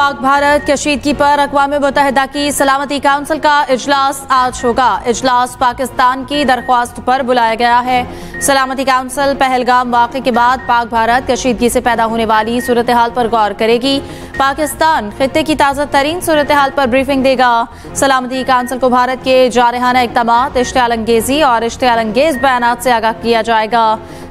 पाक भारत कशीदगी पर अक़वाम मुत्तहिदा की सलामती काउंसिल का इजलास आज होगा। इजलास पाकिस्तान की दरख्वास्त पर बुलाया गया है। सलामती काउंसिल पहलगाम वाक़े के बाद पाक भारत कशीदगी से पैदा होने वाली सूरत हाल पर गौर करेगी। पाकिस्तान खित्ते की ताज़ा तरीन सूरत हाल पर ब्रीफिंग देगा। सलामती काउंसिल को भारत के जारहाना इक़दामात, इश्तियाल अंगेज़ी और इश्तियाल अंगेज़ बयानात से आगाह किया जाएगा।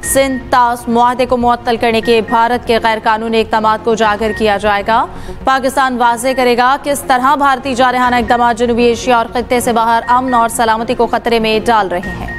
सिंध तास मुआहदे को मुअत्तल करने के भारत के गैर कानूनी इक़दामात को उजागर किया जाएगा। पाकिस्तान वाज़े करेगा किस तरह भारतीय जारहाना इक़दामात जनूबी एशिया और खित्ते से बाहर अमन और सलामती को खतरे में डाल रहे हैं।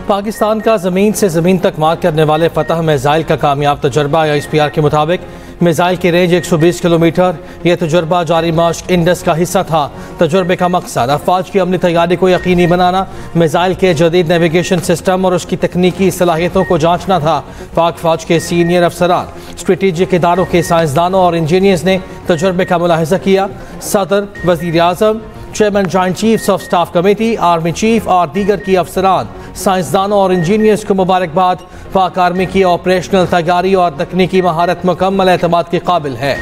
पाकिस्तान का ज़मीन से ज़मीन तक मार करने वाले फतह मिसाइल का कामयाब तजर्बा। ISPR के मुताबिक मिसाइल की रेंज 120 किलोमीटर। यह तजर्बा जारी मार्च इंडस का हिस्सा था। तजर्बे का मकसद अफवाज की अमली तैयारी को यकीनी बनाना, मिसाइल के जदीद नेविगेशन सिस्टम और उसकी तकनीकी सलाहियतों को जांचना था। पाक फौज के सीनियर अफसरान, स्ट्रेटेजिक इदारों के साइंसदानों और इंजीनियर्स ने तजर्बे का मुलाहिजा किया। सदर, वज़ीर आज़म, chairman joint chiefs of staff committee, army chief और दीगर की अफसरान, साइंसदानों और इंजीनियर्स को मुबारकबाद। पाक आर्मी की ऑपरेशनल तैयारी और तकनीकी महारत मुकम्मल एतमाद के काबिल है।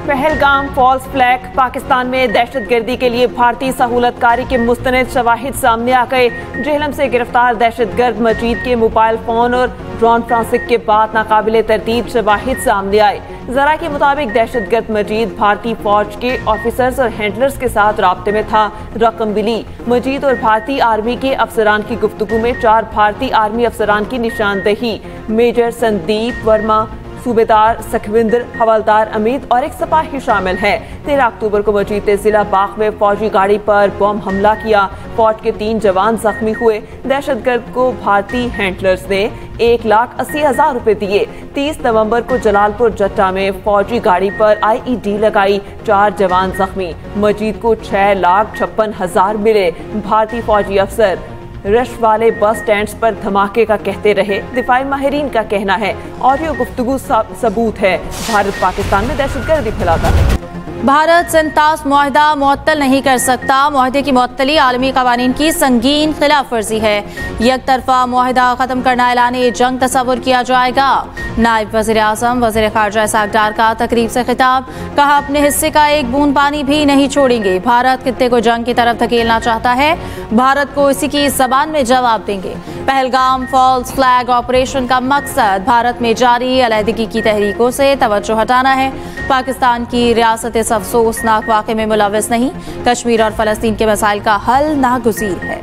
Pahalgam false flag. पाकिस्तान में दहशतगर्दी के लिए भारतीय सहूलतकारी के मुस्तनद शवाहिद सामने आ गए। जेहलम से गिरफ्तार दहशतगर्द मजीद के मोबाइल फोन और ड्रोन ट्रांसिक के बाद नाकाबिले तरतीब शवाहिद सामने आए। जरा के मुताबिक दहशतगर्द मजीद भारतीय फौज के ऑफिसर्स और हैंडलर्स के साथ राब्ते में था। रकम मिली, मजीद और भारतीय आर्मी के अफसरान की गुफ्तगू में 4 भारतीय आर्मी अफसरान की निशानदही, मेजर संदीप वर्मा, सूबेदार सखविंदर, हवलदार अमित और एक सिपाही शामिल है। 13 अक्टूबर को मजीद ने जिला बाग में फौजी गाड़ी पर बम हमला किया। फौज के 3 जवान जख्मी हुए। दहशतगर्द को भारतीय हैंडलर्स ने 1,80,000 रुपए दिए। 30 नवंबर को जलालपुर जट्टा में फौजी गाड़ी पर IED लगाई। 4 जवान जख्मी। मजीद को 6,56,000 मिले। भारतीय फौजी अफसर रश वाले बस स्टैंड्स पर धमाके का कहते रहे। दिफाई माहिरीन का कहना है ऑडियो गुफ्तगू सबूत है भारत पाकिस्तान में दहशतगर्दी फैलाता है। भारत सिंध तास मुआहदा मुअत्तल नहीं कर सकता। मुआहदे की मुअत्तली आलमी कवानीन की संगीन खिलाफ वर्जी है। एक तरफा मुआहदा खत्म करना ऐलान जंग तस्वुर किया जाएगा। नायब वज़ीर आज़म वज़ीर ख़ारजा इसहाक़ डार का तकरीब से खिताब। कहा अपने हिस्से का एक बूंद पानी भी नहीं छोड़ेंगे। भारत खित्ते को जंग की तरफ धकेलना चाहता है। भारत को इसी की ज़बान में जवाब देंगे। पहलगाम फॉल्स फ्लैग ऑपरेशन का मकसद भारत में जारी अलहदगी की तहरीकों से तवज्जो हटाना है। पाकिस्तान की रियासत इस अफसोसनाक वाक़े में मुलव्वस नहीं। कश्मीर और फ़लस्तीन के मसाइल का हल नागुज़ीर है।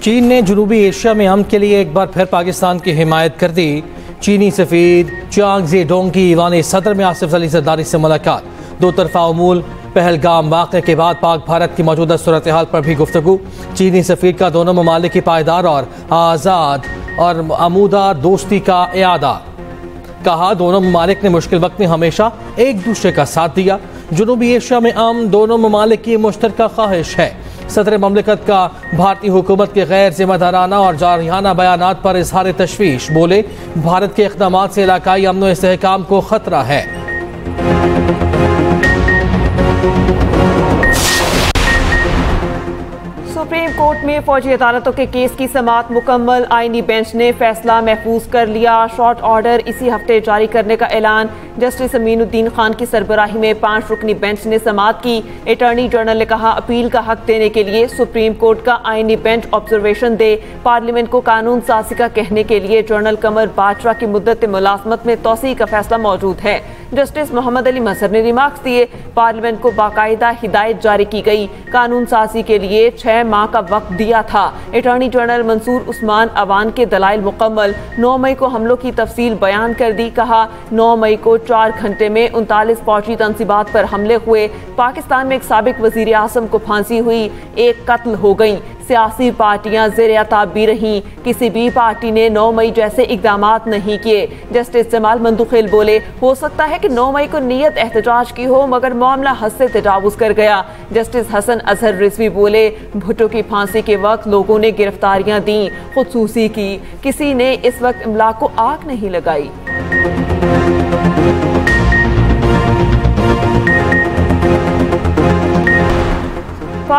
चीन ने जनूबी एशिया में अमन के लिए एक बार फिर पाकिस्तान की हिमायत कर दी। चीनी सफ़ीर चांग ज़ेडोंग की ईवान सदर में आसिफ अली ज़रदारी से मुलाकात। 2 तरफ़ा उमूल, पहलगाम वाक़े के बाद पाक भारत की मौजूदा सूरत हाल पर भी गुफ्तगू। चीनी सफ़ीर का दोनों ममालिक की पायदार और आज़ाद और आमूदा दोस्ती का इयादा। कहा दोनों ममालिक ने मुश्किल वक्त में हमेशा एक दूसरे का साथ दिया। जनूबी एशिया में अमन दोनों ममालिक की मुश्तरका ख्वाहिश है। सदर ममलिकत का भारतीय हुकूमत के गैर जिम्मेदाराना और जारहाना बयानात पर इजहार तशवीश। बोले भारत के इक़दामात से इलाकाई अमन व इस्तेहकाम को खतरा है। सुप्रीम कोर्ट में फौजी अदालतों के केस की समाअत मुकम्मल। आईनी बेंच ने फैसला महफूज कर लिया। शॉर्ट ऑर्डर इसी हफ्ते जारी करने का ऐलान। जस्टिस अमीनुद्दीन खान की सरबराही में 5 रुकनी बेंच ने समाअत की। अटॉर्नी जनरल ने कहा अपील का हक देने के लिए सुप्रीम कोर्ट का आईनी बेंच ऑब्जर्वेशन दे। पार्लियामेंट को कानून साजी का कहने के लिए जनरल कमर बाजवा की मुद्दत मुलाजमत में तोसी का फैसला मौजूद है। जस्टिस मोहम्मद अली मजहर ने रिमार्क्स दिए। पार्लियामेंट को बाकायदा हिदायत जारी की गई। कानून साजी के लिए 6 माह का वक्त दिया था। अटॉर्नी जनरल मंसूर उस्मान अवान के दलाइल मुकम्मल। 9 मई को हमलों की तफसील बयान कर दी। कहा 9 मई को 4 घंटे में 39 फौजी तंसीबात पर हमले हुए। पाकिस्तान में एक साबिक वजीर आज़म को फांसी हुई। 1 कत्ल हो गई। सियासी पार्टियां ज़ेर-ए-ताब भी रहीं। किसी भी पार्टी ने 9 मई जैसे इक़दामात नहीं किए। जस्टिस जमाल मंदुखेल बोले हो सकता है कि 9 मई को नीयत एहतजाज की हो मगर मामला हद से तजावुज़ कर गया। जस्टिस हसन अजहर रिजवी बोले भुट्टो की फांसी के वक्त लोगों ने गिरफ्तारियां दी, खुदसूसी की। किसी ने इस वक्त इमलाक को आग नहीं लगाई।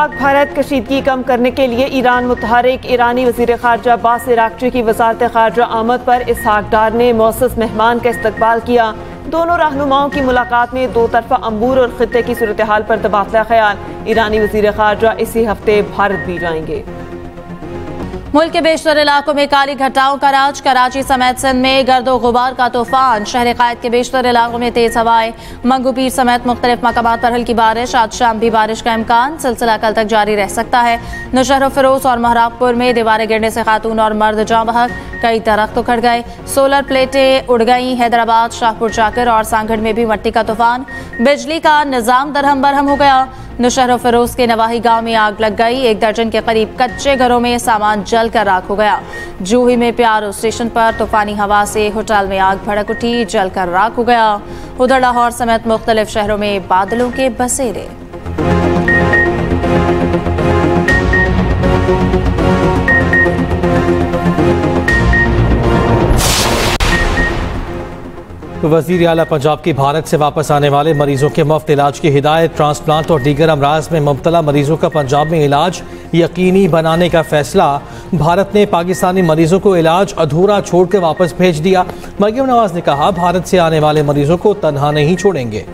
पाक भारत कशीदगी कम करने के लिए ईरान मुतहरिक। ईरानी वज़ीर ख़ारजा अब्बास अराग़ची की वज़ारत ख़ारजा आमद पर इसहाक डार ने मौसस मेहमान का इस्तकबाल किया। दोनों रहनुमाओं की मुलाकात में दो तरफा अम्बूर और खित्ते की सूरत हाल पर तबादला ख्याल। ईरानी वज़ीर ख़ारजा इसी हफ्ते भारत भी जाएंगे। मुल्क के बेशतर इलाकों में काली घटाओं का राज। कराची समेत सिंध में गर्दो गुबार का तूफान। शहर कायद के बेशतर इलाकों में तेज हवाएं। मंगू पीर समेत मुख्तलिफ मकामात पर हल्की बारिश। आज शाम भी बारिश का इम्कान। सिलसिला कल तक जारी रह सकता है। नौशहर फिरोज और महराबपुर में दीवारें गिरने से खातून और मर्द जाँ बहक। कई दरख्त उखड़ गए। सोलर प्लेटें उड़ गई। हैदराबाद, शाहपुर जाकर और सांगड़ में भी मट्टी का तूफान। बिजली का निजाम दरहम बरहम हो गया। नौशहर फिरोज के नवाही गांव में आग लग गई। 1 दर्जन के करीब कच्चे घरों में सामान जलकर राख हो गया। जूही में प्यारो स्टेशन पर तूफानी हवा से होटल में आग भड़क उठी, जलकर राख हो गया। उधर लाहौर समेत मुख्तलिफ शहरों में बादलों के बसेरे। वज़ीर आला पंजाब की भारत से वापस आने वाले मरीजों के मुफ्त इलाज की हिदायत। ट्रांसप्लांट और दीगर अमराज में मुब्तला मरीजों का पंजाब में इलाज यकीनी बनाने का फैसला। भारत ने पाकिस्तानी मरीजों को इलाज अधूरा छोड़कर वापस भेज दिया। मरियम नवाज ने कहा, भारत से आने वाले मरीजों को तन्हा नहीं छोड़ेंगे।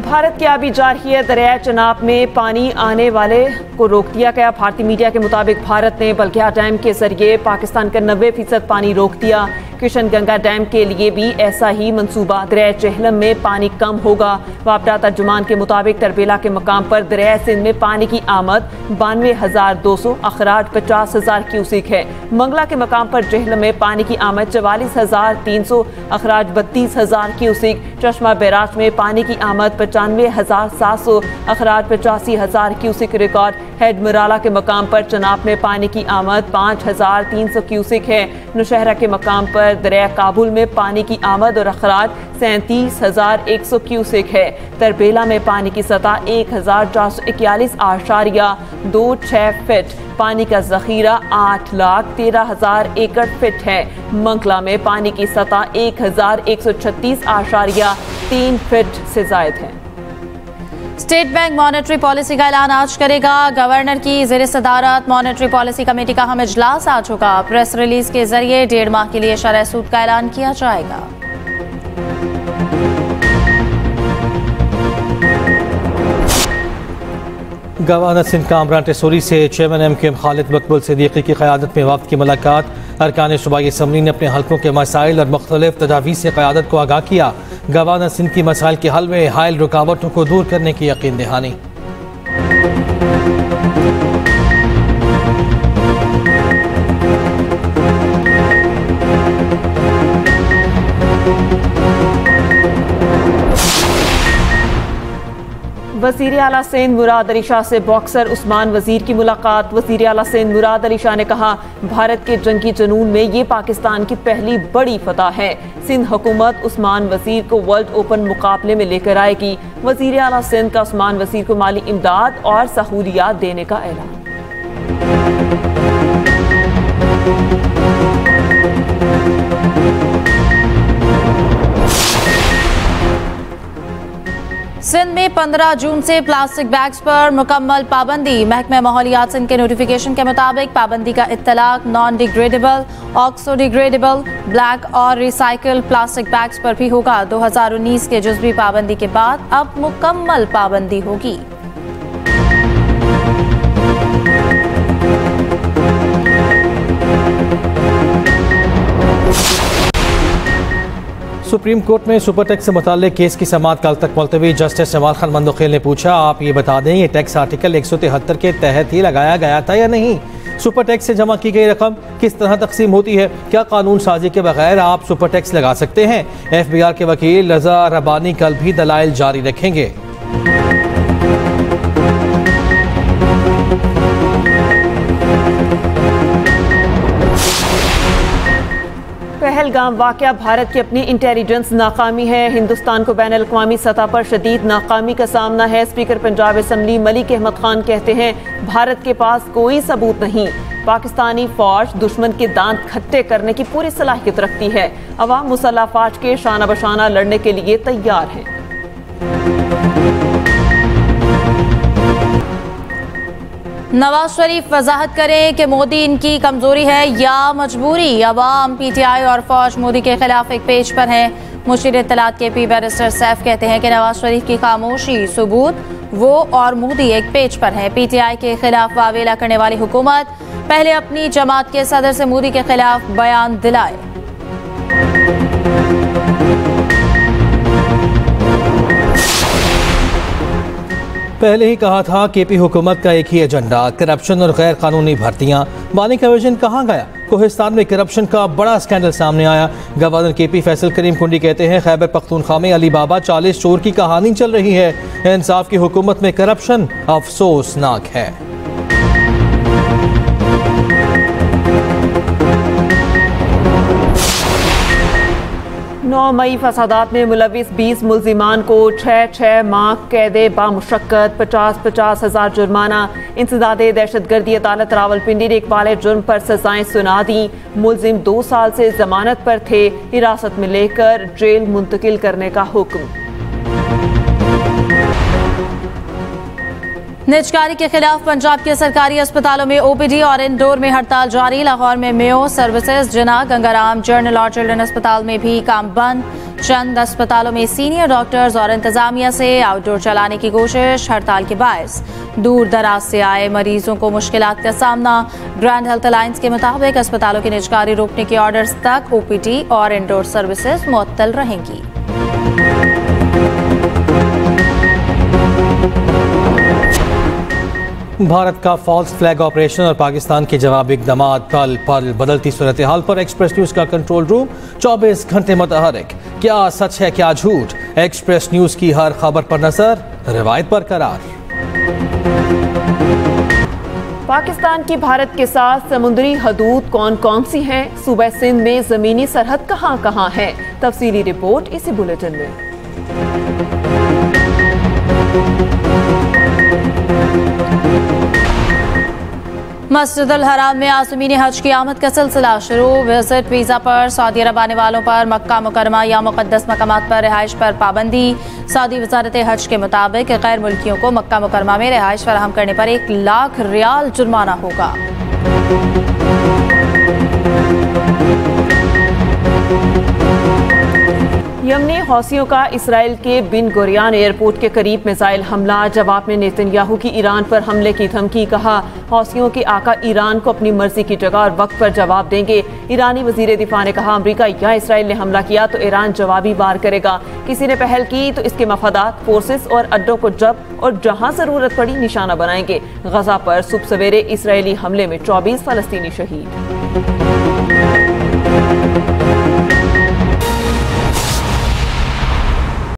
भारत की आबी जारहिया दरिया चनाब में पानी आने वाले को रोक दिया गया। भारतीय मीडिया के मुताबिक भारत ने बल्किया डैम के जरिए पाकिस्तान का 90% पानी रोक दिया। किशन गंगा डैम के लिए भी ऐसा ही मंसूबा। दरिया चेहलम में पानी कम होगा। वापडा तर्जुमान के मुताबिक तरबेला के मकाम पर दरिया सिंध में पानी की आमद 92,200, अखराज 50,000 क्यूसिक है। मंगला के मकाम पर जेहलम में पानी की आमद 44,300, अखराज 32,000 क्यूसिक। चश्मा बैराज में पानी की आमद 95,700, अखराज 85,000 क्यूसिक रिकॉर्ड। हेड मुराला के मकाम पर चनाब में पानी की आमद 5,300 क्यूसिक है। नौशहरा के मकाम पर दरिया काबुल में पानी की आमद और अखराज 37,100 क्यूसिक है। तरबेला में पानी की सतह 1,441.26 फीट। पानी का जखीरा 8,13,000 एकड़ फीट है। मंगला में पानी की सतह 1,136.3 फीट से जायद है। स्टेट बैंक मॉनेटरी पॉलिसी का ऐलान आज करेगा। गवर्नर की ज़ेर सदारत मॉनेटरी पॉलिसी कमेटी का अहम इजलास आज होगा। प्रेस रिलीज के जरिए 1.5 माह के लिए शरह सूद का ऐलान किया जाएगा। गवर्नर सिंध कामरान टेसोरी से चेयरमैन एमक्यूएम खालिद मकबूल सिद्दीकी की क़यादत में वक्त की मुलाकात। अरकान सूबाई असम्बली ने अपने हल्कों के मसाइल और मुख्तलिफ तजावीज़ से क़यादत को आगाह किया। गवर्नर सिंध की मसाइल के हल में हायल रुकावटों को दूर करने की यकीन दहानी। वज़ीर आला सिंध मुराद अली शाह से बॉक्सर उस्मान वज़ीर की मुलाकात। वज़ीर आला सिंध मुराद अली शाह ने कहा, भारत के जंगी जुनून में ये पाकिस्तान की पहली बड़ी फतह है। सिंध हुकूमत उस्मान वज़ीर को वर्ल्ड ओपन मुकाबले में लेकर आएगी। वज़ीर आला सिंध का उस्मान वज़ीर को माली इमदाद और सहूलियात देने का ऐलान। सिंध में 15 जून से प्लास्टिक बैग्स पर मुकम्मल पाबंदी। महकमा माहौलियात सिंध के नोटिफिकेशन के मुताबिक पाबंदी का इत्तलाक non degradable, oxo degradable, black और रिसाइकिल प्लास्टिक बैग्स पर भी होगा। 2019 के जुज़वी पाबंदी के बाद अब मुकम्मल पाबंदी होगी। सुप्रीम कोर्ट में सुपर टैक्स से मुताल्लिक केस की समाअत कल तक मुलतवी। जस्टिस जमाल खान मंदोखेल ने पूछा, आप ये बता दें ये टैक्स आर्टिकल 173 के तहत ही लगाया गया था या नहीं? सुपर टैक्स से जमा की गई रकम किस तरह तकसीम होती है? क्या कानून साजी के बगैर आप सुपर टैक्स लगा सकते हैं? FBI के वकील रजा रबानी कल भी दलाइल जारी रखेंगे। पहलगाम वाक़या भारत की अपनी इंटेलिजेंस नाकामी है। हिंदुस्तान को बैनुल-अक़वामी सतह पर शदीद नाकामी का सामना है। स्पीकर पंजाब असम्बली मलिक अहमद खान कहते हैं, भारत के पास कोई सबूत नहीं। पाकिस्तानी फौज दुश्मन के दांत खट्टे करने की पूरी सलाहियत रखती है। अवाम मुसल्लह फौज के शाना बशाना लड़ने के लिए तैयार हैं। नवाज शरीफ वजाहत करें कि मोदी इनकी कमजोरी है या मजबूरी। अवाम, पीटीआई और फौज मोदी के खिलाफ एक पेज पर है। मुशीर इत्तलात KP बैरिस्टर सैफ कहते हैं कि नवाज शरीफ की खामोशी सबूत वो और मोदी एक पेज पर है। पीटीआई के खिलाफ वावेला करने वाली हुकूमत पहले अपनी जमात के सदर से मोदी के खिलाफ बयान दिलाए। पहले ही कहा था KP हुकूमत का एक ही एजेंडा, करप्शन और गैर कानूनी भर्तियां। बानी का विजन कहाँ गया? कोहिस्तान में करप्शन का बड़ा स्कैंडल सामने आया। गवर्नर KP फैसल करीम कुंडी कहते हैं खैबर पख्तूनख्वा में अली बाबा 40 चोर की कहानी चल रही है। इंसाफ की हुकूमत में करप्शन अफसोसनाक है। 9 मई फसादात में मुलविस 20 मुल्जिमान को 6 माह कैद बामुशक्कत, 50 हज़ार जुर्माना। इंसदादे दहशतगर्दी अदालत रावलपिंडी ने इकबाल जुर्म पर सजाएं सुना दी। मुल्जिम 2 साल से जमानत पर थे, हिरासत में लेकर जेल मुंतकिल करने का हुक्म। निजकारी के खिलाफ पंजाब के सरकारी अस्पतालों में OPD और इंडोर में हड़ताल जारी। लाहौर में मेयो सर्विसेज, जिना, गंगाराम जनरल और चिल्ड्रन अस्पताल में भी काम बंद। चंद अस्पतालों में सीनियर डॉक्टर्स और इंतजामिया से आउटडोर चलाने की कोशिश। हड़ताल के बायस दूर दराज से आए मरीजों को मुश्किलात का सामना। ग्रैंड हेल्थ अलायंस के मुताबिक अस्पतालों की निजकारी रोकने के ऑर्डर्स तक OPD और इंडोर सर्विसेज मुअत्तल रहेंगी। भारत का फॉल्स फ्लैग ऑपरेशन और पाकिस्तान के जवाबी इक़दाम। पल पल बदलती सूरत हाल पर एक्सप्रेस न्यूज का कंट्रोल रूम 24 घंटे मुतहरिक। क्या सच है क्या झूठ? एक्सप्रेस न्यूज की हर खबर पर नजर, रिवायत बरकरार। पाकिस्तान की भारत के साथ समुद्री हदूद कौन कौन सी हैं? सूबा सिंध में जमीनी सरहद कहां कहां है? तफसीली रिपोर्ट इसी बुलेटिन में। मस्जिदुल हराम में आज़मीन हज की आमद का सिलसिला शुरू। विजिट वीज़ा पर सऊदी अरब आने वालों पर मक्का मुकरमा या मुक़द्दस मकामात पर रिहाइश पर पाबंदी। सऊदी वज़ारत हज के मुताबिक गैर मुल्कियों को मक्का मुकरमा में रिहाइश फराहम करने पर 1 लाख रियाल जुर्माना होगा। यमनी हौसियों का इसराइल के बिन गुरियान एयरपोर्ट के करीब मिसाइल हमला। जवाब में नेतन्याहू की ईरान पर हमले की धमकी। कहा हौसियों के आका ईरान को अपनी मर्जी की जगह और वक्त पर जवाब देंगे। ईरानी वजीर दिफा ने कहा अमरीका या इसराइल ने हमला किया तो ईरान जवाबी वार करेगा। किसी ने पहल की तो इसके मफादात, फोर्सेस और अड्डों को जब और जहां जरूरत पड़ी निशाना बनाएंगे। गजा पर सुबह सवेरे इसराइली हमले में 24 फलस्तीनी शहीद।